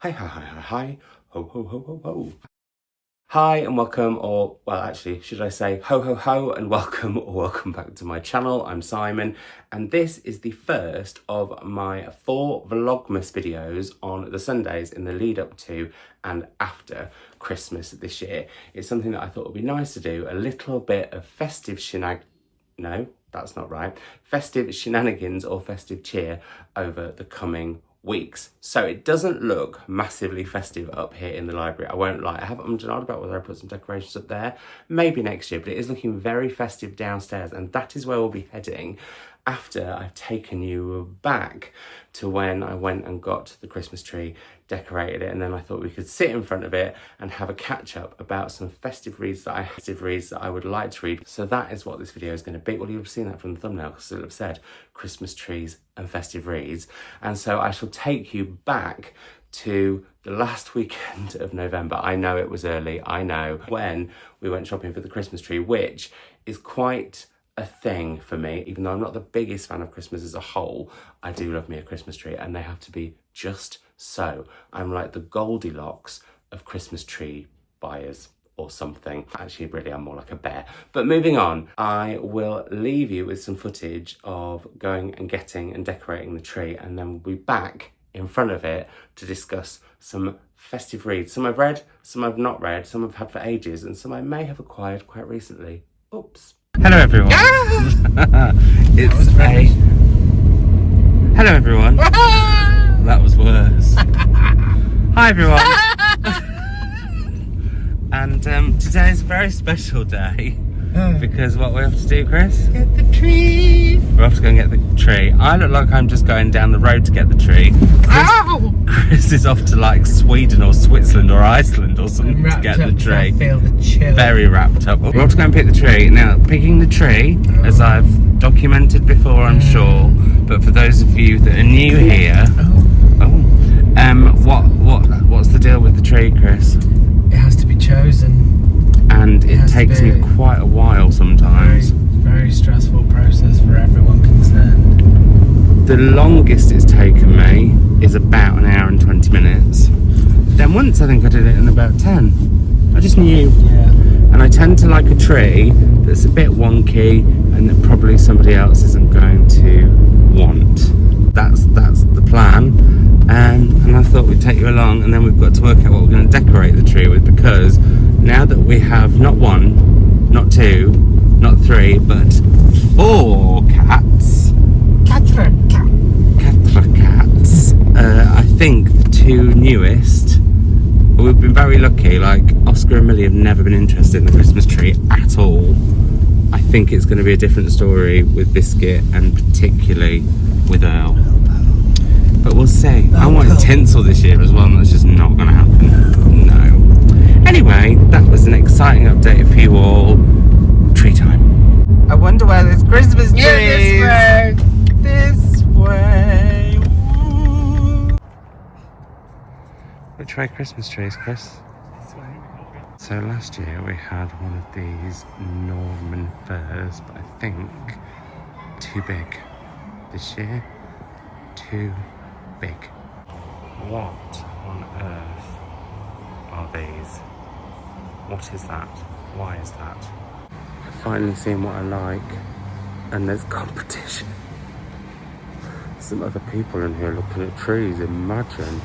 Hi, hi, hi, hi, hi, ho, ho, ho, ho, ho. Hi and welcome, or well, actually, should I say ho, ho, ho, and welcome or welcome back to my channel. I'm Simon, and this is the first of my 4 Vlogmas videos on the Sundays in the lead up to and after Christmas this year. It's something that I thought would be nice to do, a little bit of festive no, that's not right. Festive shenanigans or festive cheer over the coming weeks. So it doesn't look massively festive up here in the library. I won't lie. I haven't ummed about whether I put some decorations up there. Maybe next year, but it is looking very festive downstairs, and that is where we'll be heading after I've taken you back to when I went and got the Christmas tree, decorated it, and then I thought we could sit in front of it and have a catch up about some festive reads that I would like to read. So that is what this video is going to be. Well, you'll have seen that from the thumbnail because it'll have said Christmas trees and festive reads. And so I shall take you back to the last weekend of November. I know it was early, I know, when we went shopping for the Christmas tree, which is quite a thing for me. Even though I'm not the biggest fan of Christmas as a whole, I do love me a Christmas tree, and they have to be just so. I'm like the Goldilocks of Christmas tree buyers or something. Actually, really, I'm more like a bear. But moving on, I will leave you with some footage of going and getting and decorating the tree, and then we'll be back in front of it to discuss some festive reads. Some I've read, some I've not read, some I've had for ages, and some I may have acquired quite recently. Oops. Hello everyone. It's a... Hello everyone. That was worse. Hi everyone. And today is a very special day because what we have to do, Chris? Get the tree. We're off to go and get the tree. I look like I'm just going down the road to get the tree. Chris is off to like Sweden or Switzerland or Iceland or something to get the tree. I feel the chill. Very wrapped up. We're off to go and pick the tree. Now, picking the tree, as I've documented before, I'm sure, but for those of you that are new here, what's the deal with the tree, Chris? It has to be chosen. And it takes me quite a while sometimes. Very stressful process for everyone concerned. The longest it's taken me is about an hour and 20 minutes. Then once I think I did it in about 10. I just knew. Yeah. And I tend to like a tree that's a bit wonky and that probably somebody else isn't going to want. That's the plan. And I thought we'd take you along, and then we've got to work out what we're going to decorate the tree with, because now that we have not 1, not 2, not 3, but 4 cats. 4 cats. I think the 2 newest, we've been very lucky. Like Oscar and Millie have never been interested in the Christmas tree at all. I think it's going to be a different story with Biscuit and particularly with Earl. But we'll see. I want tinsel this year as well, and that's just not going to happen. No. Anyway, that was an exciting update for you all. Tree time. I wonder where there's Christmas trees. Yeah, This way. Woo. Which way Christmas trees, Chris? This way. So last year we had one of these Norman firs, but I think too big. This year, too big. What on earth are these? What is that? Why is that? I've finally seen what I like, and there's competition. Some other people in here looking at trees. Imagine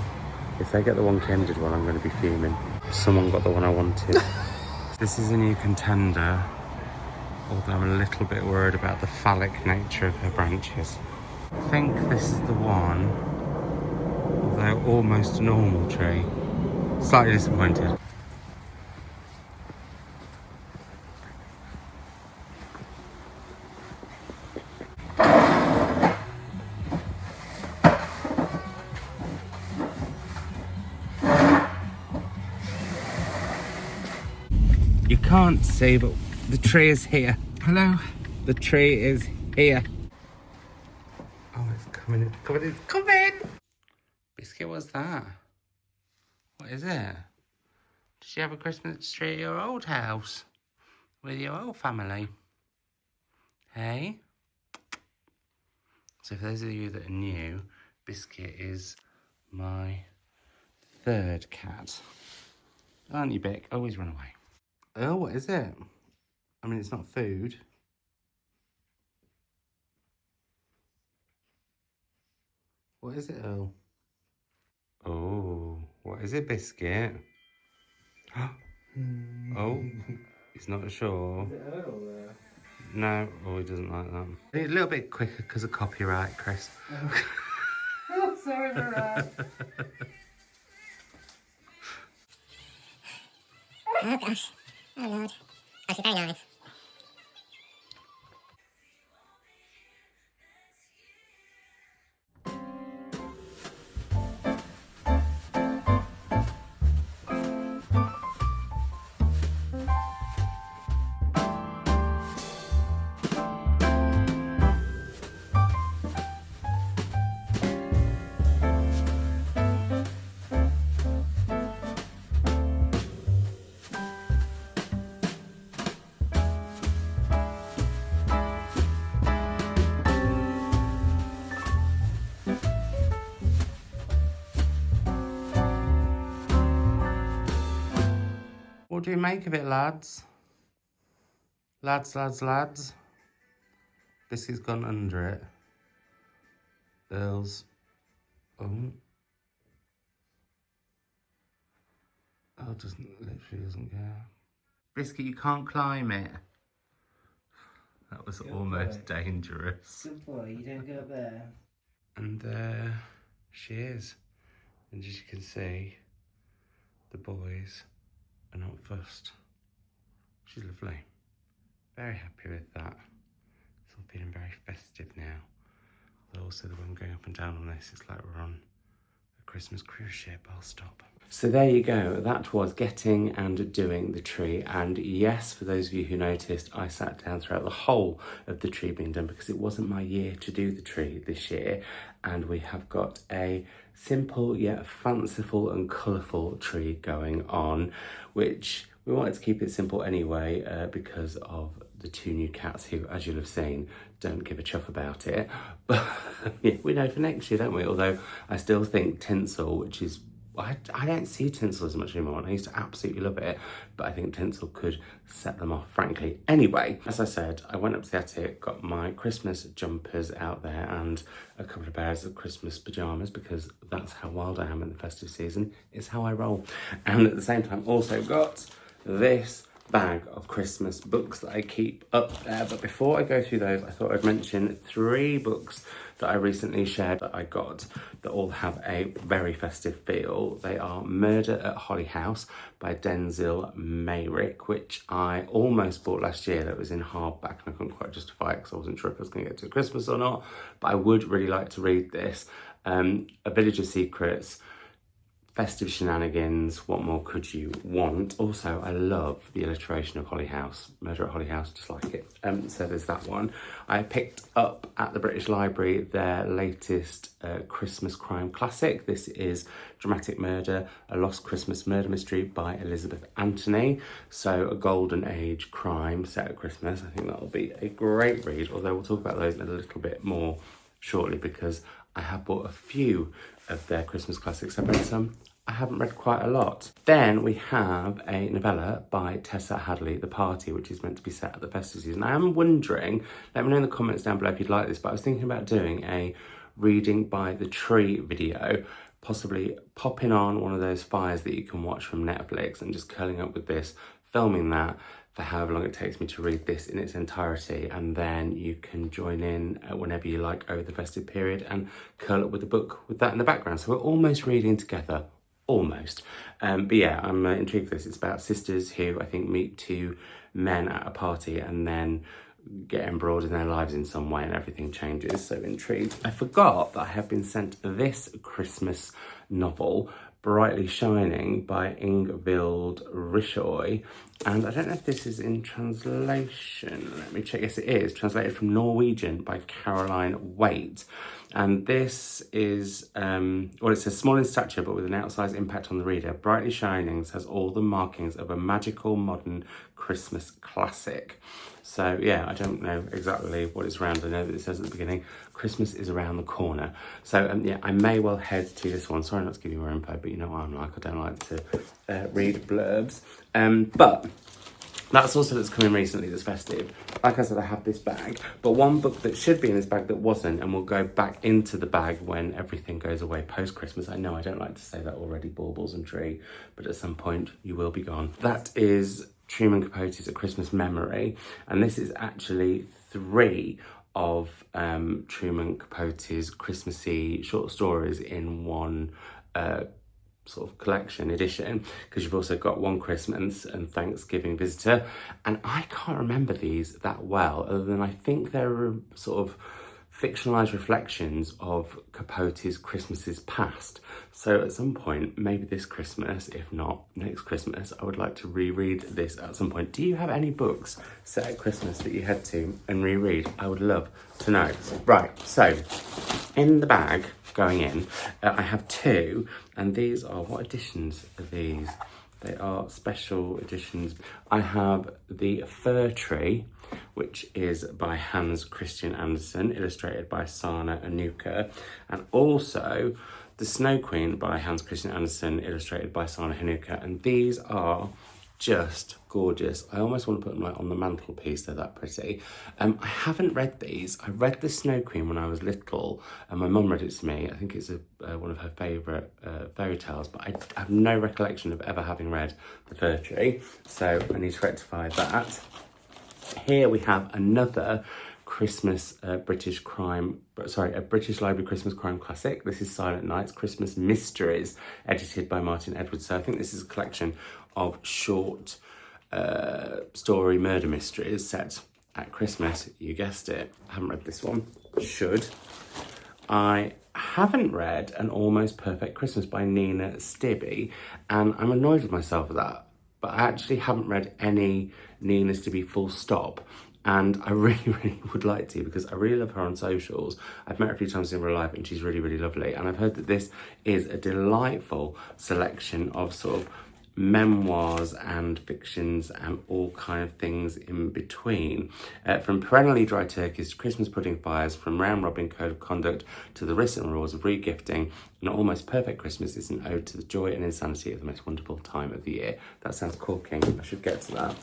if they get the one-ended one, I'm going to be fuming. Someone got the one I wanted. This is a new contender, although I'm a little bit worried about the phallic nature of her branches. I think this is the one, although almost a normal tree. Slightly disappointed. You can't see, but the tree is here. Hello. The tree is here. Oh, it's coming, it's coming, it's coming! Biscuit, what's that? What is it? Did you have a Christmas tree at your old house? With your old family? Hey? So for those of you that are new, Biscuit is my third cat. Aren't you, Bick? Always run away. Oh, what is it? I mean, it's not food. What is it, Earl? Oh, what is it, Biscuit? Oh, he's not sure. Is it Earl there? No, oh, he doesn't like that. A little bit quicker because of copyright, Chris. Oh, sorry for that. Oh gosh. Oh lord. Oh, she's very nice. What do you make of it, lads? Lads. Biscuit's gone under it. Earl's... Oh. Earl literally doesn't care. Biscuit, you can't climb it. That was almost dangerous. Good boy, you don't go up there. And there she is. And as you can see, the boys are not fussed. She's lovely. Very happy with that. It's all feeling very festive now. But also the one going up and down on this, it's like we're on a Christmas cruise ship. I'll stop. So there you go. That was getting and doing the tree. And yes, for those of you who noticed, I sat down throughout the whole of the tree being done because it wasn't my year to do the tree this year. And we have got a simple yet fanciful and colourful tree going on, which we wanted to keep it simple anyway because of the two new cats who, as you'll have seen, don't give a chuff about it. But yeah, we know for next year, don't we? Although I still think tinsel, which is... I don't see tinsel as much anymore, and I used to absolutely love it, but I think tinsel could set them off, frankly. Anyway, as I said, I went up to the attic, got my Christmas jumpers out there and a couple of pairs of Christmas pyjamas, because that's how wild I am in the festive season. It's how I roll. And at the same time, also got this bag of Christmas books that I keep up there. But before I go through those, I thought I'd mention 3 books that I recently shared that I got that all have a very festive feel. They are Murder at Holly House by Denzil Mayrick, which I almost bought last year. That was in hardback and I couldn't quite justify it because I wasn't sure if I was going to get to Christmas or not, but I would really like to read this. A Village of Secrets, festive shenanigans, what more could you want? Also, I love the alliteration of Holly House. Murder at Holly House, just like it. So there's that one. I picked up at the British Library their latest Christmas crime classic. This is Dramatic Murder, A Lost Christmas Murder Mystery by Elizabeth Anthony. So a golden age crime set at Christmas. I think that'll be a great read, although we'll talk about those a little bit more shortly because I have bought a few of their Christmas classics. I've read some, I haven't read quite a lot. Then we have a novella by Tessa Hadley, The Party, which is meant to be set at the festive season. I am wondering, let me know in the comments down below if you'd like this, but I was thinking about doing a reading by the tree video, possibly popping on one of those fires that you can watch from Netflix and just curling up with this, filming that for however long it takes me to read this in its entirety, and then you can join in whenever you like over the festive period and curl up with a book with that in the background. So we're almost reading together, almost. But yeah, I'm intrigued with this. It's about sisters who I think meet 2 men at a party and then get embroiled in their lives in some way and everything changes. So intrigued. I forgot that I have been sent this Christmas novel, Brightly Shining by Ingvild Rishoy, And I don't know if this is in translation. Let me check. Yes, it is. Translated from Norwegian by Caroline Waite. And this is, well, it says small in stature, but with an outsized impact on the reader. Brightly shining, has all the markings of a magical modern Christmas classic. So yeah, I don't know exactly what it's around. I know that it says at the beginning, Christmas is around the corner. So yeah, I may well head to this one. Sorry not to give you more info, but you know what I'm like. I don't like to read blurbs. But that's also that's coming recently, that's festive. Like I said, I have this bag, but one book that should be in this bag that wasn't, and will go back into the bag when everything goes away post-Christmas. I know I don't like to say that already, Baubles and Tree, but at some point you will be gone. That is Truman Capote's A Christmas Memory, and this is actually 3 of Truman Capote's Christmassy short stories in one sort of collection edition, because you've also got One Christmas and Thanksgiving Visitor, and I can't remember these that well, other than I think they're sort of fictionalized reflections of Capote's Christmases past. So at some point, maybe this Christmas, if not next Christmas, I would like to reread this at some point. Do you have any books set at Christmas that you head to and reread? I would love to know. Right, so in the bag going in, I have 2, and these are, what editions are these? They are special editions. I have the Fir Tree, which is by Hans Christian Andersen, illustrated by Sana Anuka, and also The Snow Queen by Hans Christian Andersen, illustrated by Sana Hanuka, and these are just gorgeous. I almost want to put them like on the mantelpiece, they're that pretty. I haven't read these. I read The Snow Queen when I was little, and my mum read it to me. I think it's one of her favourite fairy tales, but I have no recollection of ever having read The Fir Tree, so I need to rectify that. Here we have another Christmas a British Library Christmas crime classic. This is Silent Night's Christmas Mysteries, edited by Martin Edwards. So I think this is a collection of short story murder mysteries set at Christmas. You guessed it. I haven't read this one. Should. I haven't read An Almost Perfect Christmas by Nina Stibbe, and I'm annoyed with myself for that. But I actually haven't read any Nina Stibbe full stop, and I really would like to, because I really love her on socials. I've met her a few times in real life and she's really lovely, and I've heard that this is a delightful selection of sort of memoirs and fictions and all kind of things in between. From perennially dry turkeys to Christmas pudding fires, from round robin code of conduct to the risks and rewards of regifting, An Almost Perfect Christmas is an ode to the joy and insanity of the most wonderful time of the year. That sounds corking. I should get to that.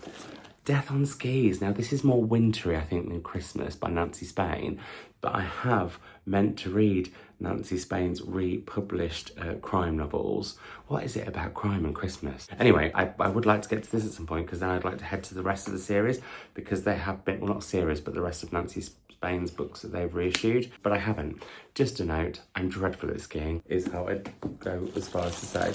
Death on Skis. Now this is more wintry, I think, than Christmas by Nancy Spain, but I have meant to read Nancy Spain's republished crime novels. What is it about crime and Christmas? Anyway, I would like to get to this at some point, because then I'd like to head to the rest of the series, because they have been, well, not series, but the rest of Nancy Spain's books that they've reissued, but I haven't. Just a note, I'm dreadful at skiing, is how I'd go as far as to say.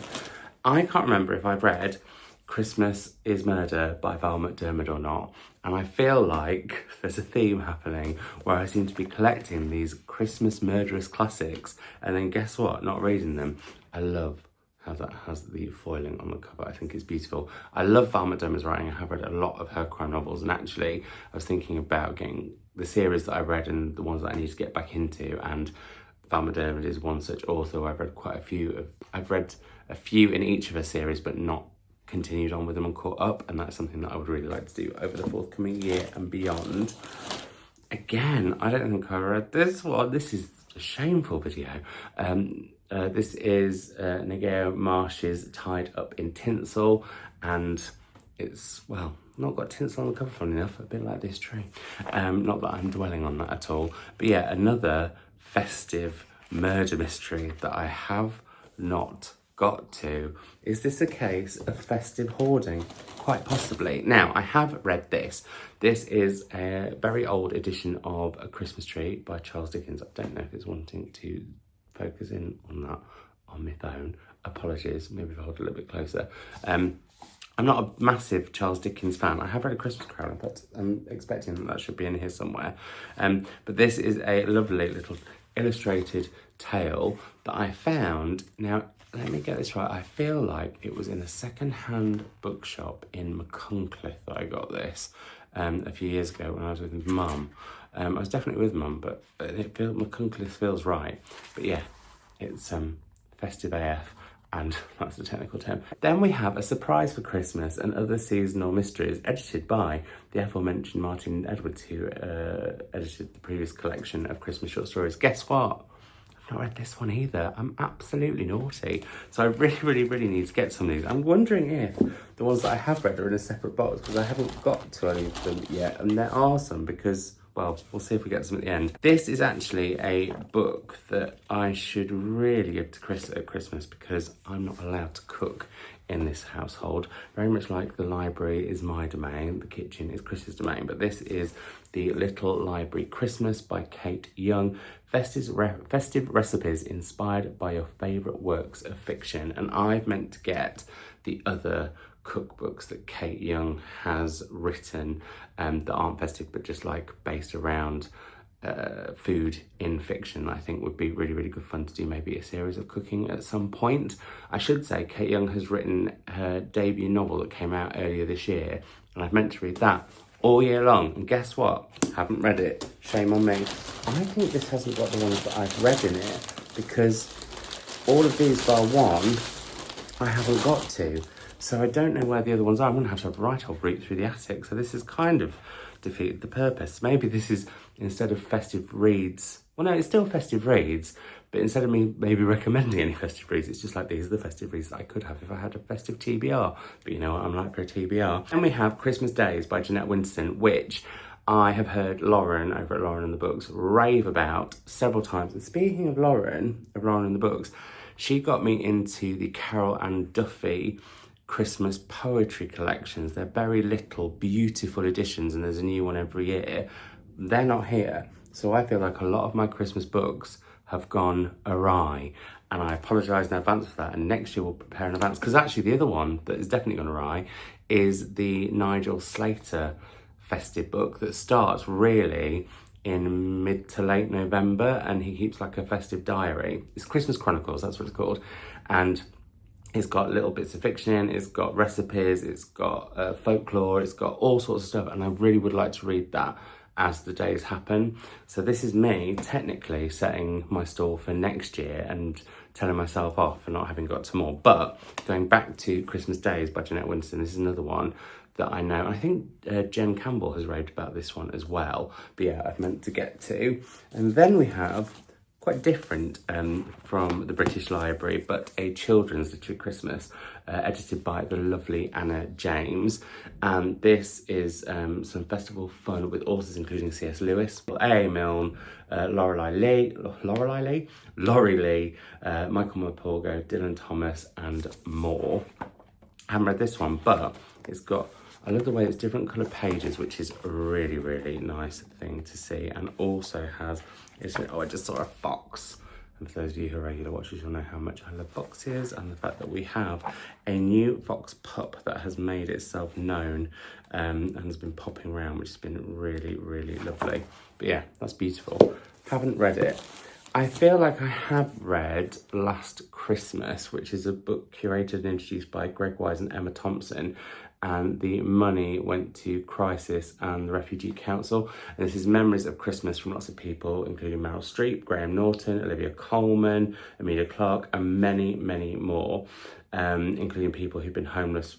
I can't remember if I've read Christmas is Murder by Val McDermid or not, and I feel like there's a theme happening where I seem to be collecting these Christmas murderous classics and then guess what, not reading them. I love how that has the foiling on the cover. I think it's beautiful. I love Val McDermid's writing. I have read a lot of her crime novels, and actually I was thinking about getting the series that I read and the ones that I need to get back into, and Val McDermid is one such author. I've read quite a few. I've read a few in each of her series, but not continued on with them and caught up, and that's something that I would really like to do over the forthcoming year and beyond. Again, I don't think I read this one. This is a shameful video. This is Nigel Marsh's Tied Up in Tinsel, and it's, well, not got tinsel on the cover, funny enough, a bit like this tree. Not that I'm dwelling on that at all, but yeah, another festive murder mystery that I have not got to. Is this a case of festive hoarding? Quite possibly. Now, I have read this. This is a very old edition of A Christmas Tree by Charles Dickens. I don't know if it's wanting to focus in on that on my phone. Apologies, maybe if I hold it a little bit closer. I'm not a massive Charles Dickens fan. I have read A Christmas Carol, but I'm expecting that should be in here somewhere. But this is a lovely little illustrated tale that I found. Now, let me get this right. I feel like it was in a second-hand bookshop in Machynlleth that I got this a few years ago when I was with Mum. I was definitely with Mum, but Machynlleth feels right. But yeah, it's Festive AF, and that's the technical term. Then we have A Surprise for Christmas and Other Seasonal Mysteries, edited by the aforementioned Martin Edwards, who edited the previous collection of Christmas short stories. Guess what? Not read this one either. I'm absolutely naughty. So I really need to get some of these. I'm wondering if the ones that I have read are in a separate box, because I haven't got to any of them yet. And there are some, because, well, we'll see if we get some at the end. This is actually a book that I should really give to Chris at Christmas, because I'm not allowed to cook in this household. Very much like the library is my domain, the kitchen is Chris's domain. But this is The Little Library Christmas by Kate Young. Festive recipes inspired by your favourite works of fiction. And I've meant to get the other cookbooks that Kate Young has written that aren't festive, but just like based around food in fiction. I think would be really good fun to do, maybe a series of cooking at some point. I should say Kate Young has written her debut novel that came out earlier this year, and I've meant to read that all year long, and guess what? Haven't read it. Shame on me. I think this hasn't got the ones that I've read in it, because all of these bar one I haven't got to. So I don't know where the other ones are. I'm going to have a right old route through the attic. So this has kind of defeated the purpose. Maybe this is, instead of festive reads, well, no, it's still festive reads, but instead of me maybe recommending any festive reads, it's just like, these are the festive reads that I could have if I had a festive TBR. But you know what I'm like for a TBR. And we have Christmas Days by Jeanette Winston, which I have heard Lauren over at Lauren and the Books rave about several times. And speaking of Lauren and the Books, she got me into the Carol Ann Duffy Christmas poetry collections. They're very little, beautiful editions, and there's a new one every year. They're not here. So I feel like a lot of my Christmas books have gone awry, and I apologise in advance for that, and next year we'll prepare in advance, because actually the other one that is definitely gone awry is the Nigel Slater festive book that starts really in mid to late November, and he keeps like a festive diary. It's Christmas Chronicles, that's what it's called, and it's got little bits of fiction in, it's got recipes, it's got folklore, it's got all sorts of stuff, and I really would like to read that as the days happen. So this is me technically setting my stall for next year and telling myself off for not having got to more. But going back to Christmas Days by Jeanette Winston, this is another one that I know. I think Jen Campbell has raved about this one as well. But yeah, I've meant to get to. And then we have, quite different from the British Library, but a children's literary Christmas, edited by the lovely Anna James. And this is some festival fun with authors including C.S. Lewis, A.A. Milne, Laurie Lee, Michael Morpurgo, Dylan Thomas, and more. I haven't read this one, but it's got, I love the way it's different coloured pages, which is a really nice thing to see, and also has, I just saw a fox. And for those of you who are regular watchers, you'll know how much I love foxes, and the fact that we have a new fox pup that has made itself known and has been popping around, which has been really lovely. But yeah, that's beautiful. Haven't read it. I feel like I have read Last Christmas, which is a book curated and introduced by Greg Wise and Emma Thompson, and the money went to Crisis and the Refugee Council. And this is memories of Christmas from lots of people, including Meryl Streep, Graham Norton, Olivia Colman, Emilia Clarke, and many more, including people who've been homeless,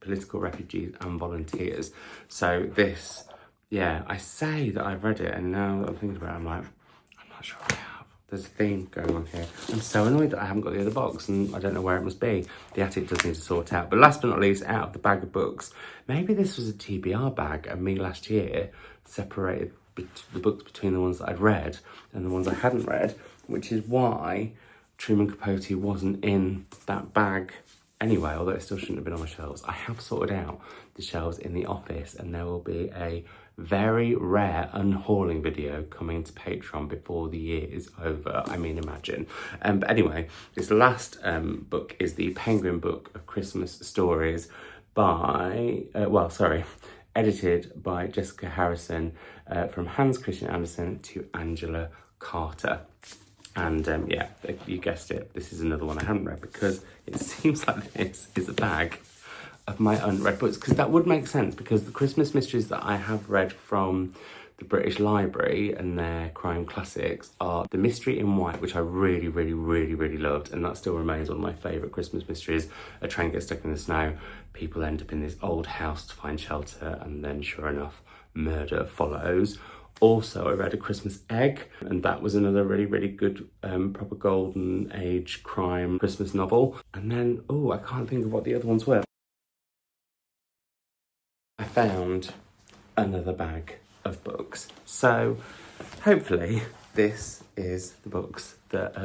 political refugees and volunteers. So this, yeah, I say that I've read it, and now that I'm thinking about it, I'm like, I'm not sure I have. There's a theme going on here. I'm so annoyed that I haven't got the other box, and I don't know where it must be. The attic does need to sort out. But last but not least, out of the bag of books, maybe this was a TBR bag, and me last year separated the books between the ones that I'd read and the ones I hadn't read, which is why Truman Capote wasn't in that bag anyway, although it still shouldn't have been on my shelves. I have sorted out the shelves in the office, and there will be a very rare unhauling video coming to Patreon before the year is over. I mean, imagine. But anyway, this last book is the Penguin Book of Christmas Stories by, edited by Jessica Harrison, from Hans Christian Andersen to Angela Carter. And yeah, you guessed it, this is another one I haven't read because it seems like this is a bag of my unread books, because that would make sense because the Christmas mysteries that I have read from the British Library and their crime classics are The Mystery in White, which I really, really, really, really loved, and that still remains one of my favourite Christmas mysteries. A train gets stuck in the snow, people end up in this old house to find shelter, and then sure enough, murder follows. Also, I read A Christmas Egg, and that was another really, really good proper golden age crime Christmas novel. And then, oh, I can't think of what the other ones were. I found another bag of books. So hopefully this is the books that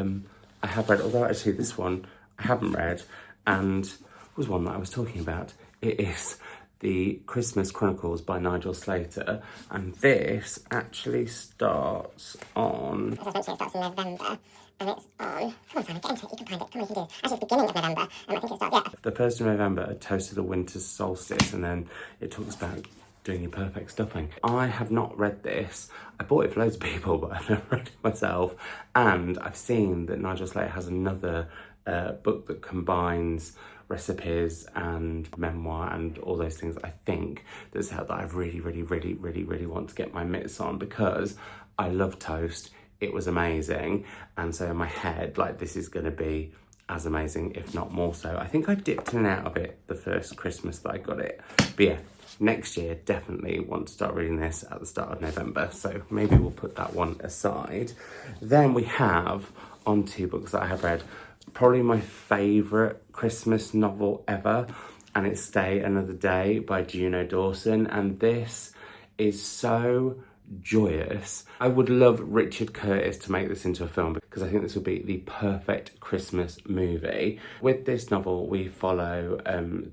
I have read, although actually this one I haven't read and was one that I was talking about. It is The Christmas Chronicles by Nigel Slater, and this actually starts on... As I mentioned, it starts in November, and it's on... Come on, Simon, get into it, you can find it. Come on, you can do it. Actually, it's the beginning of November, and I think it starts, yeah. The 1st of November, A Toast to the Winter Solstice, and then it talks about doing your perfect stuffing. I have not read this. I bought it for loads of people, but I've never read it myself. And I've seen that Nigel Slater has another book that combines recipes and memoir and all those things. I think that's how that I really, really, really, really, really want to get my mitts on, because I love toast. It was amazing. And so in my head, like, this is going to be as amazing, if not more so. I think I dipped in and out of it the first Christmas that I got it. But yeah, next year, definitely want to start reading this at the start of November. So maybe we'll put that one aside. Then we have on 2 books that I have read, probably my favourite Christmas novel ever, and it's Stay Another Day by Juno Dawson. And this is so joyous. I would love Richard Curtis to make this into a film, because I think this would be the perfect Christmas movie. With this novel, we follow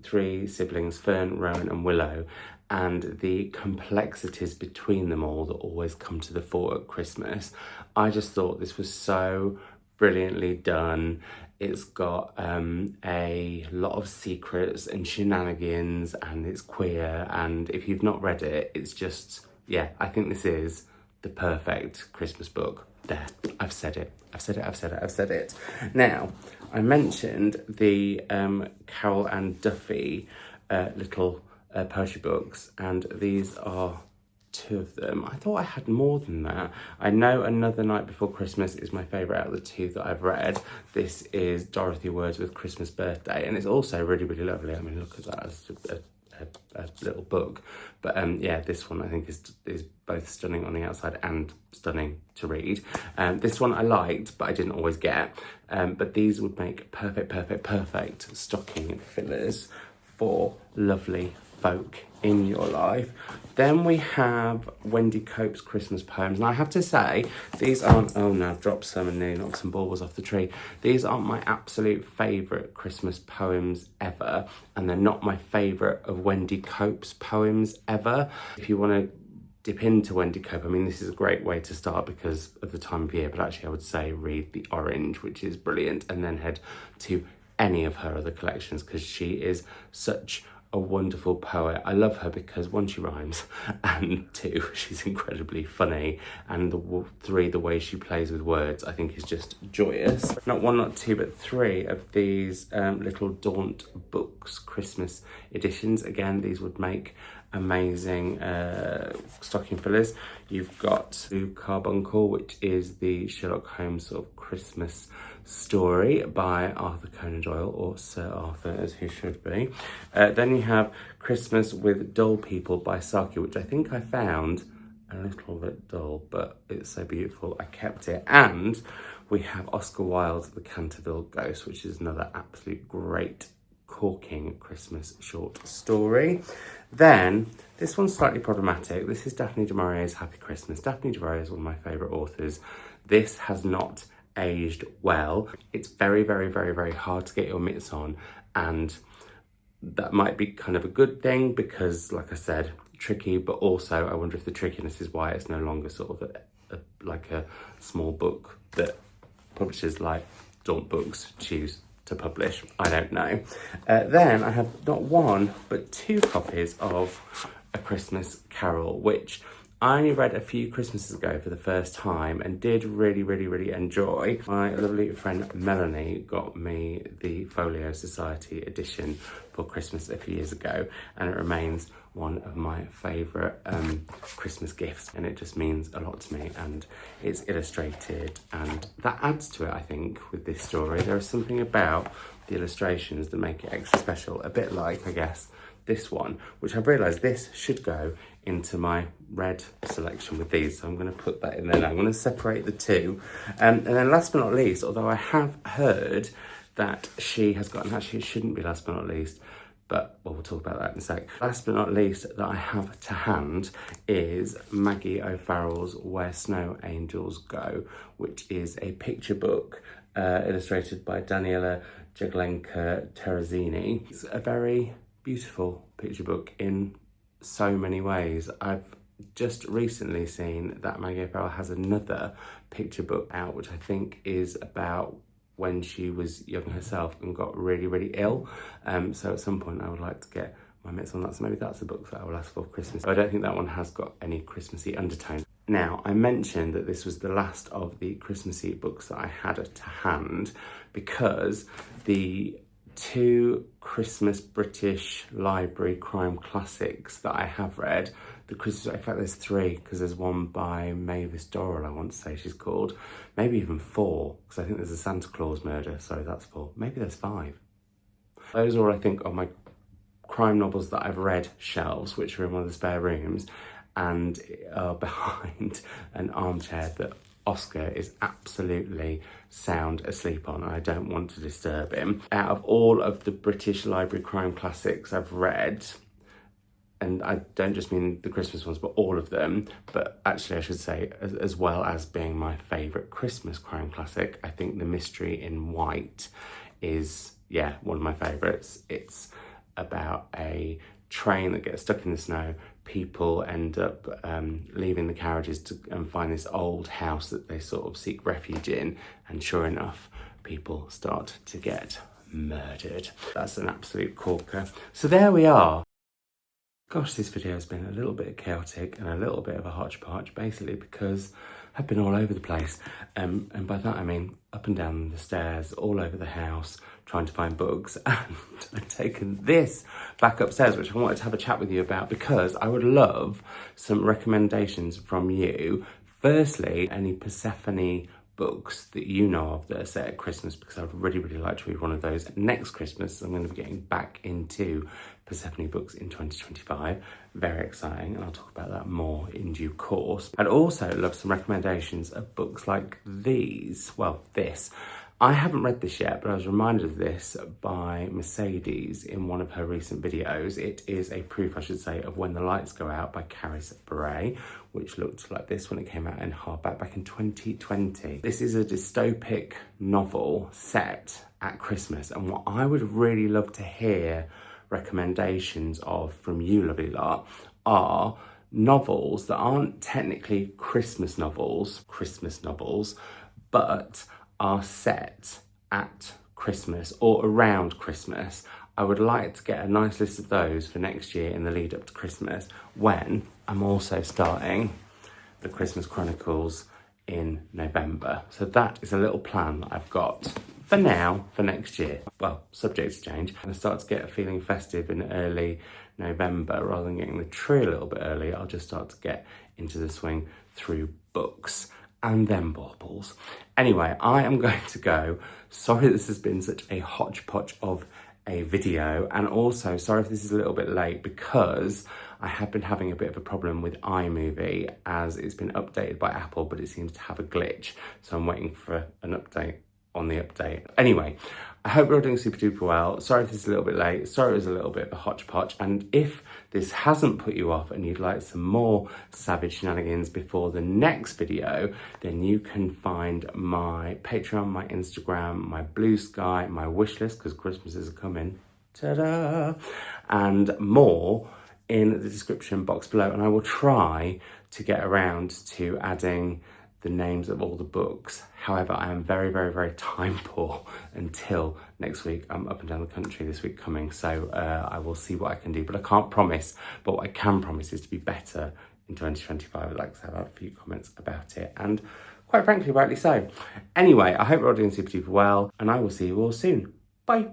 3 siblings, Fern, Rowan and Willow, and the complexities between them all that always come to the fore at Christmas. I just thought this was so brilliantly done. It's got a lot of secrets and shenanigans, and it's queer, and if you've not read it, it's just... yeah, I think this is the perfect Christmas book. There, I've said it. I've said it, I've said it, I've said it. Now, I mentioned the Carol and Duffy little poetry books, and these are 2 of them. I thought I had more than that. I know Another Night Before Christmas is my favourite out of the 2 that I've read. This is Dorothy Wordsworth Christmas Birthday, and it's also really, really lovely. I mean, look at that. It's a little book, but yeah, this one I think is both stunning on the outside and stunning to read. This one I liked, but I didn't always get, but these would make perfect stocking fillers for lovely folk in your life. Then we have Wendy Cope's Christmas poems, and I have to say, these aren't... oh no, I've dropped some and nearly knocked some baubles off the tree. These aren't my absolute favourite Christmas poems ever, and they're not my favourite of Wendy Cope's poems ever. If you want to dip into Wendy Cope, I mean, this is a great way to start because of the time of year, but actually I would say read The Orange, which is brilliant, and then head to any of her other collections, because she is such a wonderful poet. I love her because 1, she rhymes, and 2, she's incredibly funny, and 3, the way she plays with words I think is just joyous. Not 1, not 2, but 3 of these little Daunt Books Christmas editions. Again, these would make amazing stocking fillers. You've got Blue Carbuncle, which is the Sherlock Holmes sort of Christmas story by Arthur Conan Doyle, or Sir Arthur as he should be. Then you have Christmas with Dull People by Saki, which I think I found a little bit dull, but it's so beautiful I kept it. And we have Oscar Wilde's The Canterville Ghost, which is another absolute great corking Christmas short story. Then this one's slightly problematic. This is Daphne du Maurier's Happy Christmas. Daphne du Maurier is one of my favourite authors. This has not aged well. It's very, very, very, very hard to get your mitts on, and that might be kind of a good thing because, like I said, tricky, but also I wonder if the trickiness is why it's no longer sort of like a small book that publishers like Daunt Books choose to publish. I don't know. Then I have not 1 but 2 copies of A Christmas Carol, which I only read a few Christmases ago for the first time and did really enjoy. My lovely friend Melanie got me the Folio Society edition for Christmas a few years ago, and it remains one of my favourite Christmas gifts, and it just means a lot to me, and it's illustrated, and that adds to it, I think, with this story. There is something about the illustrations that make it extra special, a bit like, I guess, this one, which I've realised this should go into my red selection with these, so I'm going to put that in there now. I'm going to separate the two, and then last but not least, although I have heard that she has got, and actually it shouldn't be last but not least, but well, we'll talk about that in a sec. Last but not least that I have to hand is Maggie O'Farrell's Where Snow Angels Go, which is a picture book illustrated by Daniela Jaglenka Terrazini. It's a very beautiful picture book in so many ways. I've just recently seen that Maggie O'Farrell has another picture book out, which I think is about when she was young herself and got really ill. So at some point I would like to get my mitts on that. So maybe that's the book that I will ask for Christmas. But I don't think that one has got any Christmassy undertone. Now, I mentioned that this was the last of the Christmassy books that I had to hand because the two Christmas British Library crime classics that I have read, the Christmas, in fact there's three, because there's one by Mavis Dorrell, I want to say she's called, maybe even four, because I think there's a Santa Claus murder, so that's four, maybe there's five. Those are, I think, are my crime novels that I've read shelves, which are in one of the spare rooms, and are behind an armchair that Oscar is absolutely sound asleep on, and I don't want to disturb him. Out of all of the British Library crime classics I've read, and I don't just mean the Christmas ones, but all of them, but actually I should say, as well as being my favourite Christmas crime classic, I think The Mystery in White is, yeah, one of my favourites. It's about a train that gets stuck in the snow. People end up leaving the carriages and find this old house that they sort of seek refuge in, and sure enough, people start to get murdered. That's an absolute corker. So there we are. Gosh, this video has been a little bit chaotic and a little bit of a hodgepodge, basically because I've been all over the place. And by that I mean up and down the stairs, all over the house, trying to find books. And I've taken this back upstairs, which I wanted to have a chat with you about because I would love some recommendations from you. Firstly, any Persephone books that you know of that are set at Christmas, because I'd really like to read one of those next Christmas. I'm going to be getting back into Persephone books in 2025. Very exciting, and I'll talk about that more in due course. I'd also love some recommendations of books like these. Well, this. I haven't read this yet, but I was reminded of this by Mercedes in one of her recent videos. It is a proof, I should say, of When the Lights Go Out by Caris Bray, which looked like this when it came out in hardback back in 2020. This is a dystopic novel set at Christmas, and what I would really love to hear recommendations of from you, lovely lot, are novels that aren't technically Christmas novels, but are set at Christmas or around Christmas. I would like to get a nice list of those for next year in the lead up to Christmas, when I'm also starting the Christmas Chronicles in November. So that is a little plan that I've got for now, for next year. Well, subject to change. I'm gonna start to get feeling festive in early November. Rather than getting the tree a little bit early, I'll just start to get into the swing through books and then baubles. Anyway, I am going to go. Sorry this has been such a hodgepodge of a video, and also sorry if this is a little bit late because I have been having a bit of a problem with iMovie as it's been updated by Apple, but it seems to have a glitch, so I'm waiting for an update on the update. Anyway, I hope you're all doing super duper well. Sorry if this is a little bit late. Sorry it was a little bit of a hodgepodge. And if this hasn't put you off and you'd like some more savage shenanigans before the next video, then you can find my Patreon, my Instagram, my Blue Sky, my wishlist, because Christmas is coming, ta-da, and more in the description box below. And I will try to get around to adding the names of all the books. However, I am very time poor until next week. I'm up and down the country this week coming, so I will see what I can do, but I can't promise. But what I can promise is to be better in 2025. I'd like to have a few comments about it, and quite frankly, rightly so. Anyway, I hope you're all doing super duper well, and I will see you all soon. Bye.